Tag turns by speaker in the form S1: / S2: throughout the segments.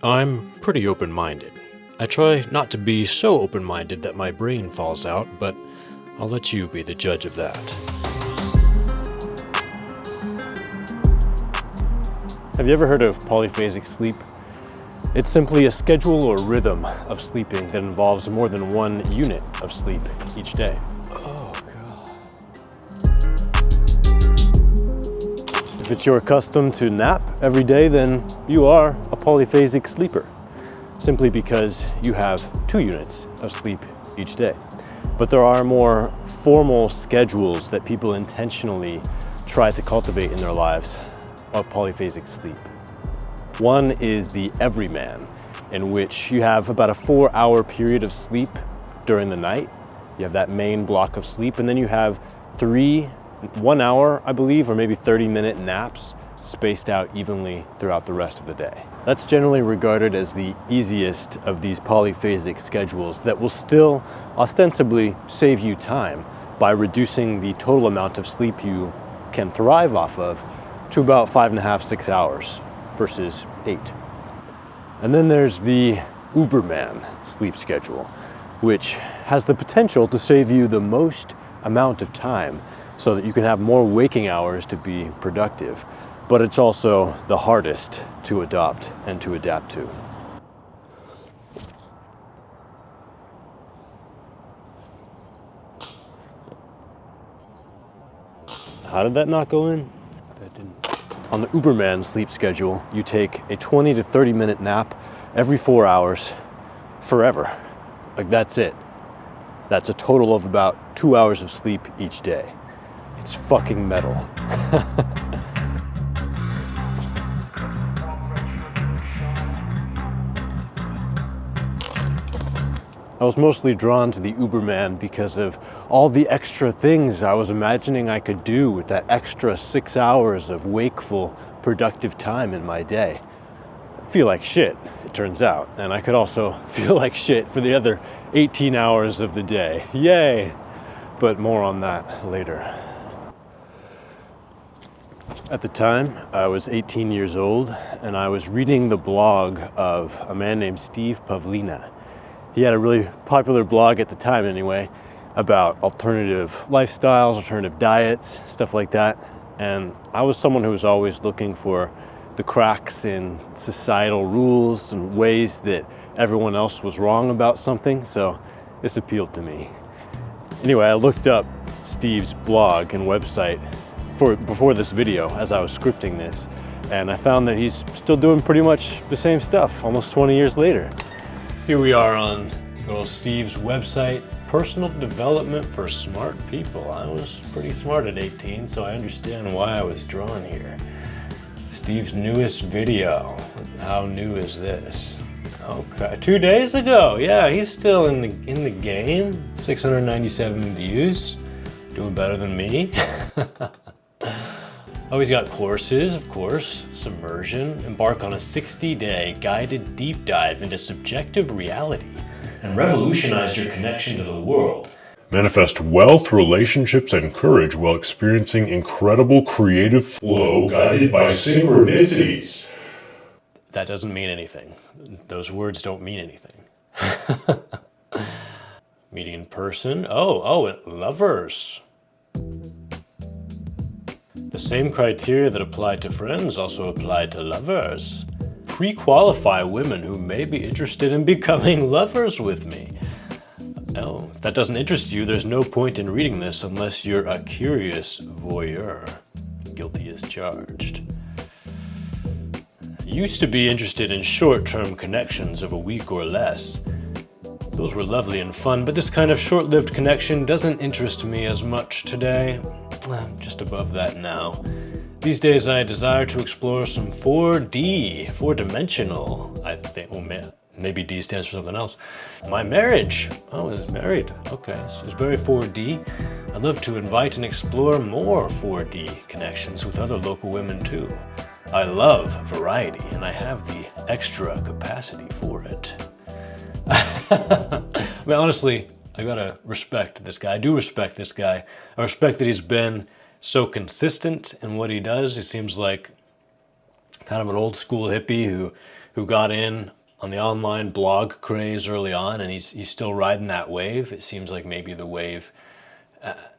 S1: I'm pretty open-minded. I try not to be so open-minded that my brain falls out, but I'll let you be the judge of that. Have you ever heard of polyphasic sleep? It's simply a schedule or rhythm of sleeping that involves more than one unit of sleep each day. Oh, God. If it's your custom to nap every day, then you are a polyphasic sleeper, simply because you have 2 units of sleep each day. But there are more formal schedules that people intentionally try to cultivate in their lives of polyphasic sleep. One is the Everyman, in which you have about a 4-hour period of sleep during the night. You have that main block of sleep, and then you have 3 1-hour, I believe, or maybe 30-minute naps spaced out evenly throughout the rest of the day. That's generally regarded as the easiest of these polyphasic schedules that will still ostensibly save you time by reducing the total amount of sleep you can thrive off of to about 5.5, 6 hours versus 8. And then there's the Überman sleep schedule, which has the potential to save you the most amount of time so that you can have more waking hours to be productive. But it's also the hardest to adopt and to adapt to. How did that not go in? That didn't. On the Überman sleep schedule, you take a 20 to 30 minute nap every 4 hours forever. Like, that's it. That's a total of about 2 hours of sleep each day. It's fucking metal. I was mostly drawn to the Überman because of all the extra things I was imagining I could do with that extra 6 hours of wakeful, productive time in my day. I feel like shit, it turns out, and I could also feel like shit for the other 18 hours of the day. Yay! But more on that later. At the time, I was 18 years old, and I was reading the blog of a man named Steve Pavlina. He had a really popular blog at the time anyway, about alternative lifestyles, alternative diets, stuff like that. And I was someone who was always looking for the cracks in societal rules and ways that everyone else was wrong about something, so this appealed to me. Anyway, I looked up Steve's blog and website before this video as I was scripting this, and I found that he's still doing pretty much the same stuff almost 20 years later. Here we are on little Steve's website, Personal Development for Smart People. I was pretty smart at 18, so I understand why I was drawn here. Steve's newest video. How new is this? Okay, 2 days ago. Yeah, he's still in the game. 697 views. Doing better than me. Oh, he's got courses, of course. Submersion. Embark on a 60-day guided deep dive into subjective reality and revolutionize your connection to the world.
S2: Manifest wealth, relationships, and courage while experiencing incredible creative flow guided by synchronicities.
S1: That doesn't mean anything. Those words don't mean anything. Meeting in person. Oh, lovers. The same criteria that apply to friends also apply to lovers. Pre-qualify women who may be interested in becoming lovers with me. Oh, if that doesn't interest you, there's no point in reading this unless you're a curious voyeur. Guilty as charged. Used to be interested in short-term connections of a week or less. Those were lovely and fun, but this kind of short-lived connection doesn't interest me as much today. I'm just above that now. These days I desire to explore some 4D, 4-dimensional, I think. Oh man, maybe D stands for something else. My marriage. Oh, it's married. Okay, so it's very 4D. I'd love to invite and explore more 4D connections with other local women too. I love variety, and I have the extra capacity for it. I mean, honestly, I gotta respect this guy. I do respect this guy. I respect that he's been so consistent in what he does. He seems like kind of an old school hippie who who got in on the online blog craze early on, and he's still riding that wave. It seems like maybe the wave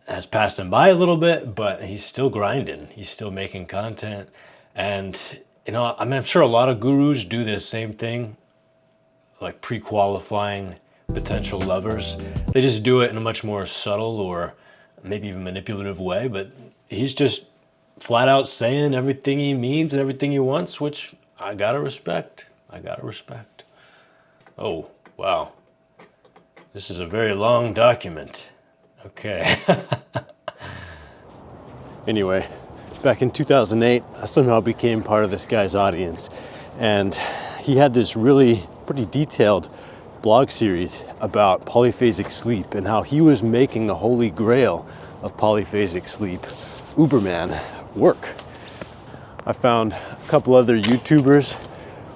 S1: has passed him by a little bit, but he's still grinding. He's still making content. And, you know, I mean, I'm sure a lot of gurus do the same thing, like pre-qualifying potential lovers. They just do it in a much more subtle or maybe even manipulative way, but he's just flat out saying everything he means and everything he wants, which I gotta respect. I gotta respect. Oh, wow. This is a very long document. Okay. Anyway, back in 2008, I somehow became part of this guy's audience, and he had this really pretty detailed blog series about polyphasic sleep and how he was making the holy grail of polyphasic sleep, Überman, work. I found a couple other YouTubers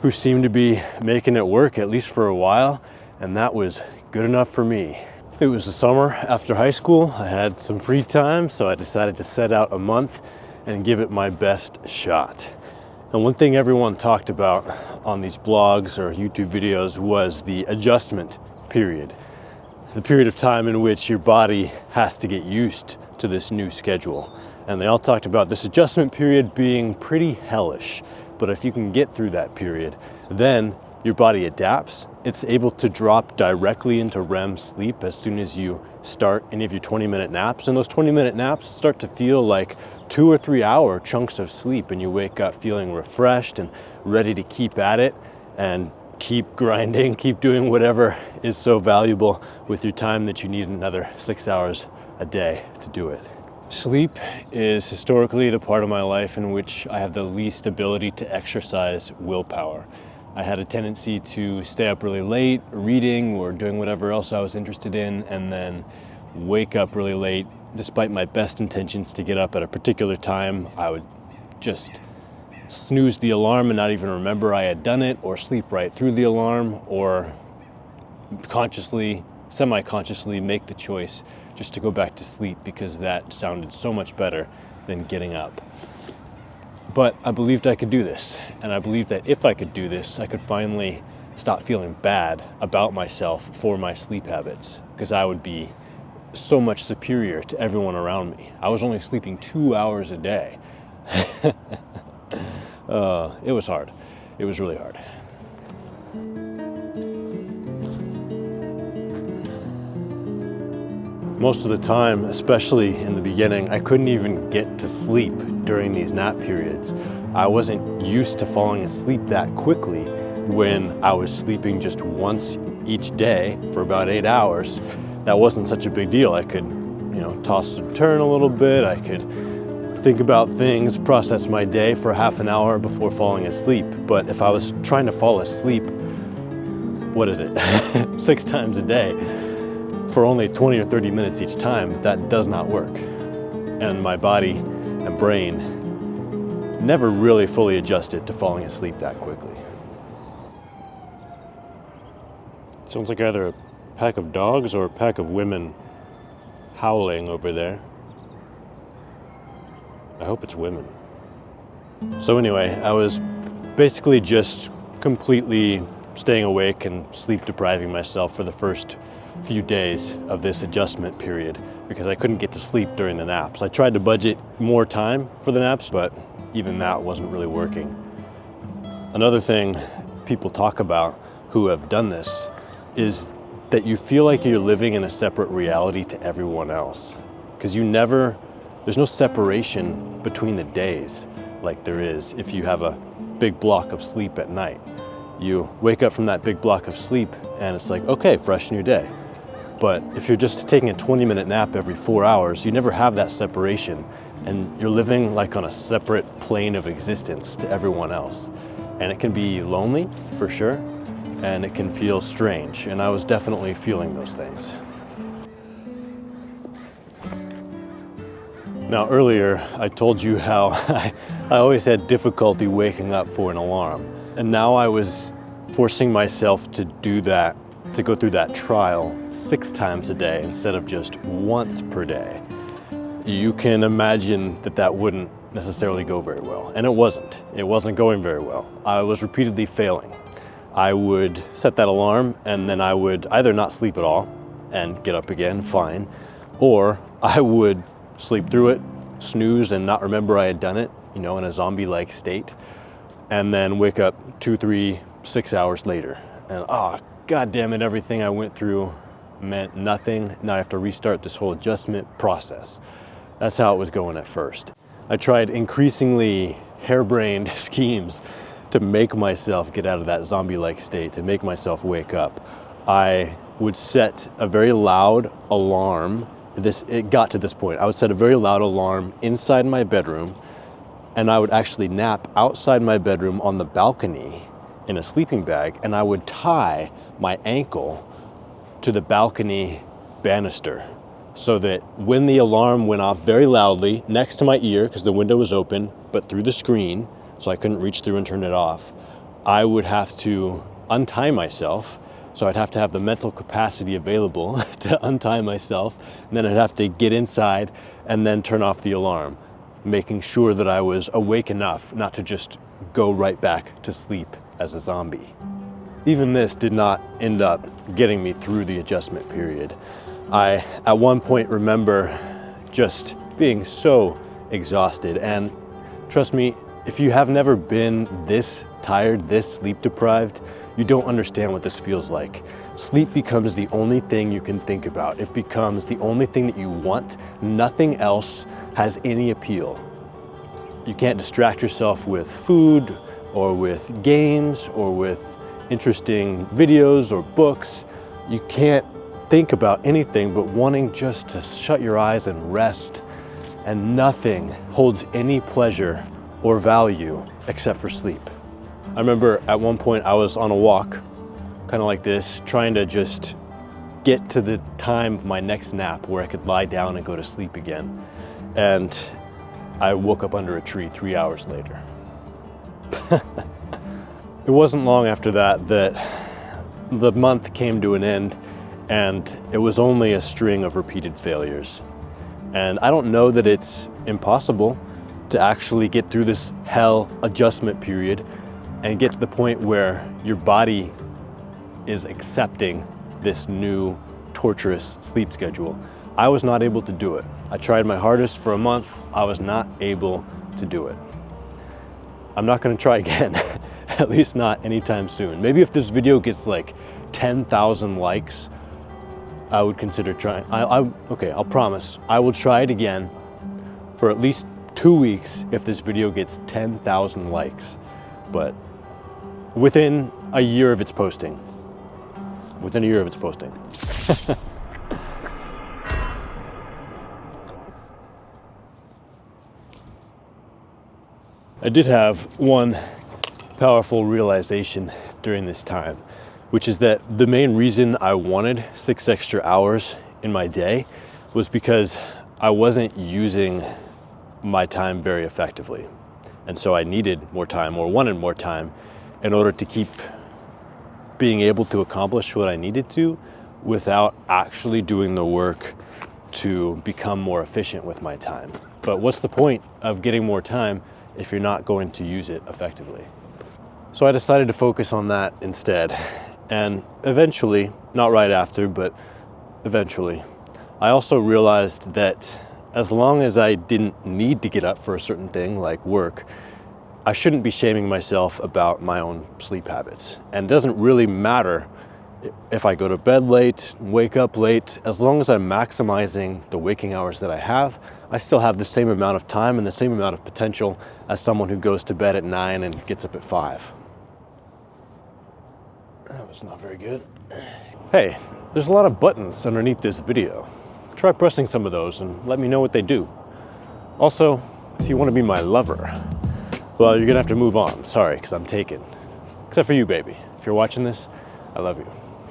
S1: who seemed to be making it work, at least for a while, and that was good enough for me. It was the summer after high school. I had some free time, so I decided to set out a month and give it my best shot. And one thing everyone talked about on these blogs or YouTube videos was the adjustment period. The period of time in which your body has to get used to this new schedule. And they all talked about this adjustment period being pretty hellish. But if you can get through that period, then your body adapts. It's able to drop directly into REM sleep as soon as you start any of your 20-minute naps. And those 20-minute naps start to feel like 2 or 3 hour chunks of sleep, and you wake up feeling refreshed and ready to keep at it and keep grinding, keep doing whatever is so valuable with your time that you need another 6 hours a day to do it. Sleep is historically the part of my life in which I have the least ability to exercise willpower. I had a tendency to stay up really late, reading or doing whatever else I was interested in, and then wake up really late. Despite my best intentions to get up at a particular time, I would just snooze the alarm and not even remember I had done it, or sleep right through the alarm, or consciously, semi-consciously make the choice just to go back to sleep because that sounded so much better than getting up. But I believed I could do this, and I believed that if I could do this, I could finally stop feeling bad about myself for my sleep habits, because I would be so much superior to everyone around me. I was only sleeping 2 hours a day. It was hard. It was really hard. Most of the time, especially in the beginning, I couldn't even get to sleep during these nap periods. I wasn't used to falling asleep that quickly when I was sleeping just once each day for about 8 hours. That wasn't such a big deal. I could, toss and turn a little bit. I could think about things, process my day for half an hour before falling asleep. But if I was trying to fall asleep, 6 times a day, for only 20 or 30 minutes each time, that does not work. And my body and brain never really fully adjusted to falling asleep that quickly. Sounds like either a pack of dogs or a pack of women howling over there. I hope it's women. So anyway, I was basically just completely staying awake and sleep depriving myself for the first few days of this adjustment period because I couldn't get to sleep during the naps. I tried to budget more time for the naps, but even that wasn't really working. Another thing people talk about who have done this is that you feel like you're living in a separate reality to everyone else, because there's no separation between the days like there is if you have a big block of sleep at night. You wake up from that big block of sleep and it's like, okay, fresh new day. But if you're just taking a 20-minute nap every 4 hours, you never have that separation, and you're living like on a separate plane of existence to everyone else. And it can be lonely, for sure, and it can feel strange, and I was definitely feeling those things. Now earlier, I told you how I always had difficulty waking up for an alarm. And now I was forcing myself to do that, to go through that trial 6 times a day instead of just once per day. You can imagine that wouldn't necessarily go very well. And it wasn't. It wasn't going very well. I was repeatedly failing. I would set that alarm and then I would either not sleep at all and get up again, fine, or I would sleep through it, snooze and not remember I had done it, you know, in a zombie-like state, and then wake up 2, 3, 6 hours later. And God damn it, everything I went through meant nothing. Now I have to restart this whole adjustment process. That's how it was going at first. I tried increasingly harebrained schemes to make myself get out of that zombie-like state, to make myself wake up. I would set a very loud alarm. It got to this point. I would set a very loud alarm inside my bedroom, and I would actually nap outside my bedroom on the balcony in a sleeping bag, and I would tie my ankle to the balcony banister so that when the alarm went off very loudly next to my ear, because the window was open, but through the screen, so I couldn't reach through and turn it off, I would have to untie myself. So I'd have to have the mental capacity available to untie myself, and then I'd have to get inside and then turn off the alarm, making sure that I was awake enough not to just go right back to sleep as a zombie. Even this did not end up getting me through the adjustment period. I, at one point, remember just being so exhausted, and trust me, if you have never been this tired, this sleep deprived, you don't understand what this feels like. Sleep becomes the only thing you can think about. It becomes the only thing that you want. Nothing else has any appeal. You can't distract yourself with food or with games or with interesting videos or books. You can't think about anything but wanting just to shut your eyes and rest, and nothing holds any pleasure or value except for sleep. I remember at one point I was on a walk, kind of like this, trying to just get to the time of my next nap where I could lie down and go to sleep again. And I woke up under a tree 3 hours later. It wasn't long after that the month came to an end, and it was only a string of repeated failures. And I don't know that it's impossible to actually get through this hell adjustment period and get to the point where your body is accepting this new torturous sleep schedule. I was not able to do it. I tried my hardest for a month. I was not able to do it. I'm not gonna try again, at least not anytime soon. Maybe if this video gets like 10,000 likes, I would consider trying. Okay, I'll promise. I will try it again for at least 2 weeks if this video gets 10,000 likes, but within a year of its posting. Within a year of its posting. I did have one powerful realization during this time, which is that the main reason I wanted 6 extra hours in my day was because I wasn't using my time very effectively. And so I needed more time, or wanted more time, in order to keep being able to accomplish what I needed to without actually doing the work to become more efficient with my time. But what's the point of getting more time if you're not going to use it effectively? So I decided to focus on that instead. And eventually, not right after, but eventually, I also realized that as long as I didn't need to get up for a certain thing like work, I shouldn't be shaming myself about my own sleep habits. And it doesn't really matter if I go to bed late, wake up late, as long as I'm maximizing the waking hours that I have, I still have the same amount of time and the same amount of potential as someone who goes to bed at 9 and gets up at 5. That was not very good. Hey, there's a lot of buttons underneath this video. Try pressing some of those and let me know what they do. Also, if you want to be my lover, well, you're gonna have to move on. Sorry, because I'm taken. Except for you, baby. If you're watching this, I love you.